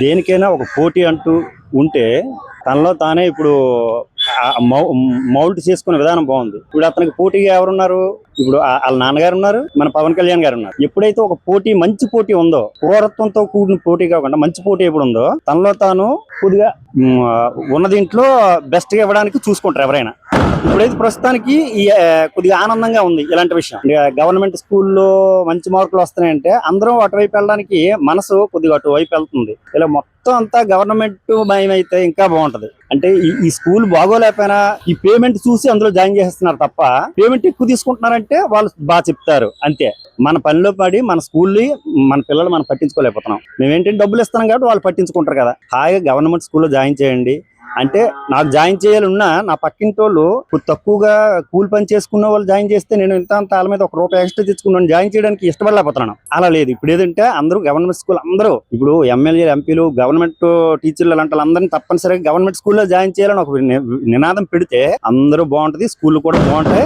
దేనికైనా ఒక పోటీ అంటూ ఉంటే తనలో తానే ఇప్పుడు మౌల్ట్ చేసుకునే విధానం బాగుంది. ఇప్పుడు అతనికి పోటీగా ఎవరున్నారు? ఇప్పుడు వాళ్ళ నాన్నగారు ఉన్నారు, మన పవన్ కళ్యాణ్ గారు ఉన్నారు. ఎప్పుడైతే ఒక పోటీ, మంచి పోటీ ఉందో, క్రూరత్వంతో కూడిన పోటీ కాకుండా మంచి పోటీ ఎప్పుడు ఉందో, తనలో తాను కొద్దిగా ఉన్న దీంట్లో బెస్ట్ గా ఇవ్వడానికి చూసుకుంటారు ఎవరైనా. ఇప్పుడైతే ప్రస్తుతానికి కొద్దిగా ఆనందంగా ఉంది ఇలాంటి విషయం. గవర్నమెంట్ స్కూల్లో మంచి మార్కులు వస్తున్నాయంటే అందరూ అటువైపు వెళ్ళడానికి మనసు కొద్దిగా అటువైపు వెళ్తుంది. ఇలా మొత్తం అంతా గవర్నమెంట్ భయం అయితే ఇంకా బాగుంటది. అంటే ఈ స్కూల్ బాగోలేకపోయినా ఈ పేమెంట్ చూసి అందులో జాయిన్ చేసేస్తున్నారు తప్ప, పేమెంట్ ఎక్కువ తీసుకుంటున్నారంటే వాళ్ళు బాగా చెప్తారు అంతే. మన పనిలో పడి మన స్కూల్ని, మన పిల్లలు మనం పట్టించుకోలేకపోతున్నాం. మేమేంటంటే డబ్బులు ఇస్తున్నాం కాబట్టి వాళ్ళు పట్టించుకుంటారు కదా. హాయిగా గవర్నమెంట్ స్కూల్లో జాయిన్ చేయండి. అంటే నాకు జాయిన్ చేయాలన్నా నా పక్కింటి వాళ్ళు తక్కువగా కూలి పని చేసుకున్న వాళ్ళు జాయిన్ చేస్తే నేను ఇంత వాళ్ళ మీద ₹1 ఎక్స్ట్రా తెచ్చుకున్నాను, జాయిన్ చేయడానికి ఇష్టపడలేకపోతున్నాను. అలా లేదు. ఇప్పుడు ఏదంటే అందరూ గవర్నమెంట్ స్కూల్, అందరూ ఇప్పుడు ఎమ్మెల్యే, ఎంపీలు, గవర్నమెంట్ టీచర్లు అలాంటి వాళ్ళందరినీ తప్పనిసరిగా గవర్నమెంట్ స్కూల్లో జాయిన్ చేయాలని ఒక నినాదం పెడితే అందరూ బాగుంటది, స్కూల్ కూడా బాగుంటాయి.